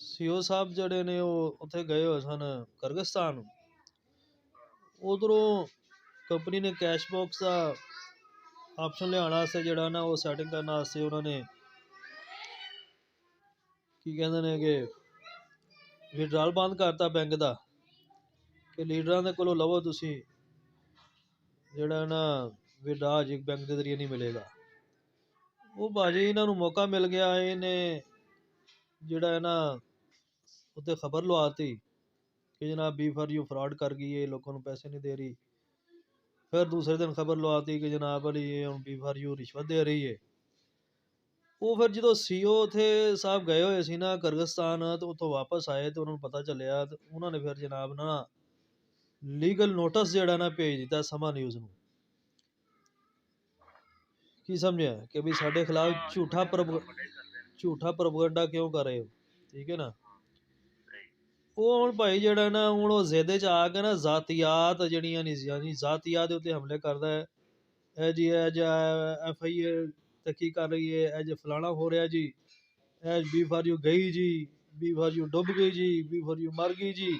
CO ਸਾਹਿਬ ਜਿਹੜੇ ਨੇ ਉਹ ਉੱਥੇ ਗਏ ਹੋਏ ਸਨ ਕਰਗਿਸਤਾਨ। ਉਧਰੋਂ ਕੰਪਨੀ ਨੇ ਕੈਸ਼ ਬਾਕਸ ਦਾ ਆਪਸ਼ਨ ਲਿਆਉਣ ਵਾਸਤੇ ਜਿਹੜਾ ਨਾ ਉਹ ਸੈਟਿੰਗ ਕਰਨ ਵਾਸਤੇ ਉਹਨਾਂ ਨੇ ਕੀ ਕਹਿੰਦੇ ਨੇ ਕਿ ਵਿਡਰਾਲ ਬੰਦ ਕਰਤਾ ਬੈਂਕ ਦਾ, ਕਿ ਲੀਡਰਾਂ ਦੇ ਕੋਲੋਂ ਲਵੋ ਤੁਸੀਂ, ਜਿਹੜਾ ਨਾ ਵਿਡਰਾ ਜੀ ਬੈਂਕ ਦੇ ਜ਼ਰੀਏ ਨਹੀਂ ਮਿਲੇਗਾ। ਉਹ ਭਾਜੀ ਇਹਨਾਂ ਨੂੰ ਮੌਕਾ ਮਿਲ ਗਿਆ, ਇਹਨੇ ਜਿਹੜਾ ਹੈ ਨਾ ਉੱਤੇ ਖਬਰ ਲਵਾਤੀ कि जनाब B4U फ्रॉड कर गई है, लोगों को पैसे नहीं दे रही। फिर दूसरे दिन खबर लवाती कि जनाब अली ये B4U रिश्वत दे रही है। वो फिर जो CEO थे साहब गए हुए सी ना किर्गिस्तान, तो उतो वापस आए तो उन्होंने पता चलिया, तो उन्होंने फिर जनाब ना लीगल नोटिस जिहड़ा ना भेज दिता समा न्यूज़ नूं। की समझिया कि भी साडे खिलाफ झूठा प्रोपगंडा क्यों कर रहे हो, ठीक है ना। ਉਹ ਹੁਣ ਭਾਈ ਜਿਹੜਾ ਨਾ ਹੁਣ ਉਹ ਜ਼ਿੱਦ 'ਚ ਆ ਕੇ ਨਾ ਜ਼ਾਤੀਆਤ ਜਿਹੜੀਆਂ ਨਹੀਂ ਯਾਨੀ ਜ਼ਾਤੀਆਤ ਦੇ ਉੱਤੇ ਹਮਲੇ ਕਰਦਾ ਹੈ। ਇਹ ਜੀ ਇਹ ਜਾ FIA ਤੇ ਕੀ ਕਰ ਰਹੀ ਹੈ, ਇਹ ਜੇ ਫਲਾਣਾ ਹੋ ਰਿਹਾ ਜੀ, ਇਹ B4U ਗਈ ਜੀ, B4U ਡੁੱਬ ਗਈ ਜੀ, B4U ਮਰ ਗਈ ਜੀ।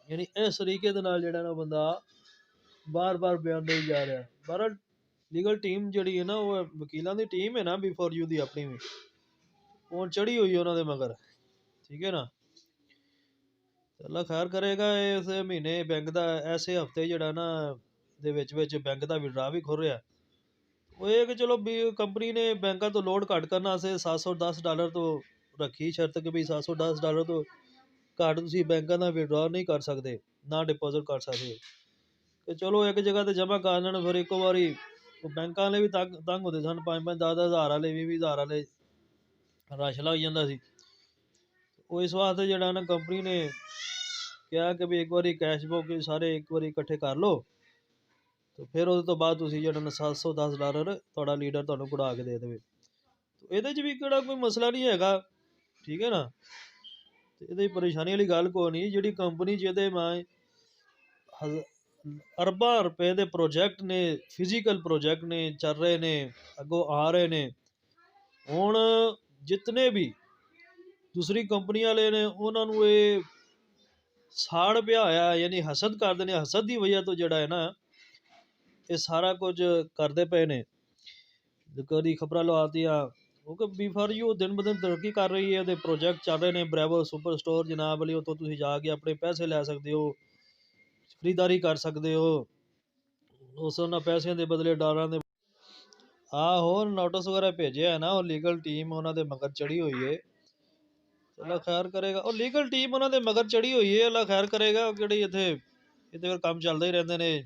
ਯਾਨੀ ਇਸ ਤਰੀਕੇ ਦੇ ਨਾਲ ਜਿਹੜਾ ਨਾ ਬੰਦਾ ਬਾਰ-ਬਾਰ ਬਿਆਨ ਦੇਈ ਜਾ ਰਿਹਾ। ਬਹਰਹਾਲ ਲੀਗਲ ਟੀਮ ਜਿਹੜੀ ਹੈ ਨਾ ਉਹ ਵਕੀਲਾਂ ਦੀ ਟੀਮ ਹੈ ਨਾ B4U ਦੀ ਆਪਣੀ ਵੀ, ਉਹ ਚੜੀ ਹੋਈ ਉਹਨਾਂ ਦੇ ਮਗਰ, ਠੀਕ ਹੈ ਨਾ। ਅੱਲਾ ਖੈਰ ਕਰੇਗਾ। ਇਸ ਮਹੀਨੇ ਬੈਂਕ ਦਾ ਐਸੇ ਹਫਤੇ ਜਿਹੜਾ ਨਾ ਦੇ ਵਿੱਚ ਬੈਂਕ ਦਾ ਵਿਡਰਾ ਵੀ ਖੁੱਲ ਰਿਹਾ। ਉਹ ਇਹ ਕਿ ਚਲੋ ਵੀ ਕੰਪਨੀ ਨੇ ਬੈਂਕਾਂ ਤੋਂ ਲੋਡ ਘੱਟ ਕਰਨ ਵਾਸਤੇ $710 ਤੋਂ ਰੱਖੀ ਸ਼ਰਤ ਕਿ ਵੀ $710 ਤੋਂ ਘੱਟ ਤੁਸੀਂ ਬੈਂਕਾਂ ਦਾ ਵਿਡਰਾ ਨਹੀਂ ਕਰ ਸਕਦੇ, ਨਾ ਡਿਪੋਜ਼ਿਟ ਕਰ ਸਕਦੇ। ਕਿ ਚਲੋ ਇੱਕ ਜਗ੍ਹਾ ਤੇ ਜਮ੍ਹਾਂ ਕਰ ਲੈਣ, ਫਿਰ ਇੱਕੋ ਵਾਰੀ ਉਹ ਬੈਂਕਾਂ ਵਾਲੇ ਵੀ ਤੰਗ ਹੁੰਦੇ ਸਨ, 5-5 10-10 ਹਜ਼ਾਰ ਵਾਲੇ 20-20 ਹਜ਼ਾਰ ਵਾਲੇ ਰਸ਼ ਲੱਗ ਜਾਂਦਾ ਸੀ। ਉਹ ਇਸ ਵਾਸਤੇ ਜਿਹੜਾ ਨਾ ਕੰਪਨੀ ਨੇ ਕਿਹਾ ਕਿ ਵੀ ਇੱਕ ਵਾਰੀ ਕੈਸ਼ ਬੁੱਕ ਸਾਰੇ ਇੱਕ ਵਾਰੀ ਇਕੱਠੇ ਕਰ ਲਓ, ਤੇ ਫਿਰ ਉਹਦੇ ਤੋਂ ਬਾਅਦ ਤੁਸੀਂ ਜਿਹੜਾ ਨਾ $710 ਤੁਹਾਡਾ ਲੀਡਰ ਤੁਹਾਨੂੰ ਕਢਾ ਕੇ ਦੇ ਦੇਵੇ। ਇਹਦੇ 'ਚ ਵੀ ਕਿਹੜਾ ਕੋਈ ਮਸਲਾ ਨਹੀਂ ਹੈਗਾ, ਠੀਕ ਹੈ ਨਾ। ਤੇ ਇਹਦੇ ਪਰੇਸ਼ਾਨੀ ਵਾਲੀ ਗੱਲ ਕੋਈ ਨਹੀਂ। ਜਿਹੜੀ ਕੰਪਨੀ ਜਿਹਦੇ ਮੈਂ ਅਰਬਾਂ ਰੁਪਏ ਦੇ ਪ੍ਰੋਜੈਕਟ ਨੇ, ਫਿਜ਼ੀਕਲ ਪ੍ਰੋਜੈਕਟ ਨੇ, ਚੱਲ ਰਹੇ ਨੇ, ਅੱਗੋਂ ਆ ਰਹੇ ਨੇ। ਹੁਣ ਜਿਤਨੇ ਵੀ ਦੂਸਰੀ ਕੰਪਨੀ ਵਾਲੇ ਨੇ ਉਹਨਾਂ ਨੂੰ ਇਹ ਸਾੜ ਪਿਆ ਹੋਇਆ, ਯਾਨੀ ਹਸਦ ਕਰਦੇ ਨੇ। ਹਸਦ ਦੀ ਵਜ੍ਹਾ ਤੋਂ ਜਿਹੜਾ ਹੈ ਨਾ ਇਹ ਸਾਰਾ ਕੁਝ ਕਰਦੇ ਪਏ ਨੇ। ਕਦੀ ਖਬਰਾਂ ਲਵਾਤੀਆਂ ਕਿਉਂਕਿ B4U ਦਿਨ ਬ ਦਿਨ ਤਰੱਕੀ ਕਰ ਰਹੀ ਹੈ, ਉਹਦੇ ਪ੍ਰੋਜੈਕਟ ਚੱਲ ਰਹੇ ਨੇ। ਬ੍ਰੈਵੋ ਸੁਪਰ ਸਟੋਰ ਜਨਾਬ ਲਈ ਉੱਥੋਂ ਤੁਸੀਂ ਜਾ ਕੇ ਆਪਣੇ ਪੈਸੇ ਲੈ ਸਕਦੇ ਹੋ, ਖਰੀਦਦਾਰੀ ਕਰ ਸਕਦੇ ਹੋ। ਉਸ ਉਹਨਾਂ ਪੈਸਿਆਂ ਦੇ ਬਦਲੇ ਡਾਲਰਾਂ ਦੇ ਹੋਰ ਨੋਟਿਸ ਵਗੈਰਾ ਭੇਜਿਆ ਹੈ ਨਾ, ਉਹ ਲੀਗਲ ਟੀਮ ਉਹਨਾਂ ਦੇ ਮਗਰ ਚੜੀ ਹੋਈ ਹੈ। ਅੱਲਾ ਖੈਰ ਕਰੇਗਾ। ਉਹ ਲੀਗਲ ਟੀਮ ਉਹਨਾਂ ਦੇ ਮਗਰ ਚੜੀ ਹੋਈ ਹੈ, ਅੱਲਾ ਖੈਰ ਕਰੇਗਾ। ਕਿਹੜੀ ਇੱਥੇ ਫਿਰ ਕੰਮ ਚੱਲਦੇ ਹੀ ਰਹਿੰਦੇ ਨੇ।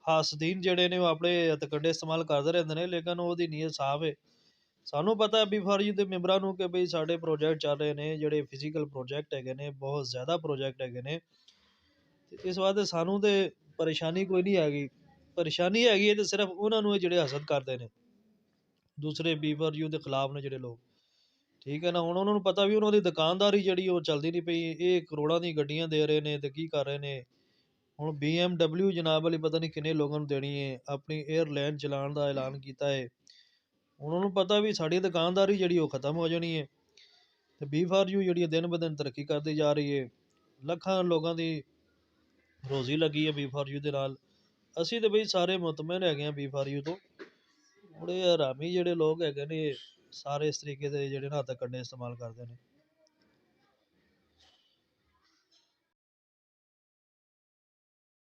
ਹਾਸਦੀਨ ਜਿਹੜੇ ਨੇ ਉਹ ਆਪਣੇ ਹਥਕੰਡੇ ਇਸਤੇਮਾਲ ਕਰਦੇ ਰਹਿੰਦੇ ਨੇ, ਲੇਕਿਨ ਉਹਦੀ ਨੀਅਤ ਸਾਫ਼ ਹੈ। ਸਾਨੂੰ ਪਤਾ B4U ਦੇ ਮੈਂਬਰਾਂ ਨੂੰ ਕਿ ਬਈ ਸਾਡੇ ਪ੍ਰੋਜੈਕਟ ਚੱਲ ਰਹੇ ਨੇ, ਜਿਹੜੇ ਫਿਜ਼ੀਕਲ ਪ੍ਰੋਜੈਕਟ ਹੈਗੇ ਨੇ, ਬਹੁਤ ਜ਼ਿਆਦਾ ਪ੍ਰੋਜੈਕਟ ਹੈਗੇ ਨੇ। ਇਸ ਵਾਸਤੇ ਸਾਨੂੰ ਤਾਂ ਪਰੇਸ਼ਾਨੀ ਕੋਈ ਨਹੀਂ ਹੈਗੀ। ਪਰੇਸ਼ਾਨੀ ਹੈਗੀ ਹੈ ਤੇ ਸਿਰਫ ਉਹਨਾਂ ਨੂੰ ਜਿਹੜੇ ਹਸਦ ਕਰਦੇ ਨੇ, ਦੂਸਰੇ B4U ਦੇ ਖਿਲਾਫ ਨੇ ਜਿਹੜੇ ਲੋਕ, ਠੀਕ ਹੈ ਨਾ। ਹੁਣ ਉਹਨਾਂ ਨੂੰ ਪਤਾ ਵੀ ਉਹਨਾਂ ਦੀ ਦੁਕਾਨਦਾਰੀ ਜਿਹੜੀ ਉਹ ਚੱਲਦੀ ਨਹੀਂ ਪਈ। ਇਹ ਕਰੋੜਾਂ ਦੀਆਂ ਗੱਡੀਆਂ ਦੇ ਰਹੇ ਨੇ ਤੇ ਕੀ ਕਰ ਰਹੇ ਨੇ। ਹੁਣ BMW ਜਨਾਬ ਵਾਲੀ ਪਤਾ ਨਹੀਂ ਕਿੰਨੇ ਲੋਕਾਂ ਨੂੰ ਦੇਣੀ ਹੈ, ਆਪਣੀ 에ਅਰਲਾਈਨ ਚਲਾਉਣ ਦਾ ਐਲਾਨ ਕੀਤਾ ਹੈ। ਉਹਨਾਂ ਨੂੰ ਪਤਾ ਵੀ ਸਾਡੀ ਦੁਕਾਨਦਾਰੀ ਜਿਹੜੀ ਉਹ ਖ਼ਤਮ ਹੋ ਜਾਣੀ ਹੈ, ਤੇ B4U ਜਿਹੜੀ ਦਿਨ ਬ ਦਿਨ ਤਰੱਕੀ ਕਰਦੀ ਜਾ ਰਹੀ ਹੈ। ਲੱਖਾਂ ਲੋਕਾਂ ਦੀ ਰੋਜ਼ੀ ਲੱਗੀ ਹੈ B4U ਦੇ ਨਾਲ। ਅਸੀਂ ਤਾਂ ਬਈ ਸਾਰੇ ਮੁਤਮਿਨ ਹੈਗੇ ਹਾਂ B4U ਤੋਂ। ਹੁਣ ਇਹ ਹਰਾਮੀ ਜਿਹੜੇ ਲੋਕ ਹੈਗੇ ਨੇ ਸਾਰੇ ਇਸ ਤਰੀਕੇ ਦੇ ਜਿਹੜੇ ਨਾ ਹੱਥ ਕੰਡੇ ਇਸਤੇਮਾਲ ਕਰਦੇ ਨੇ।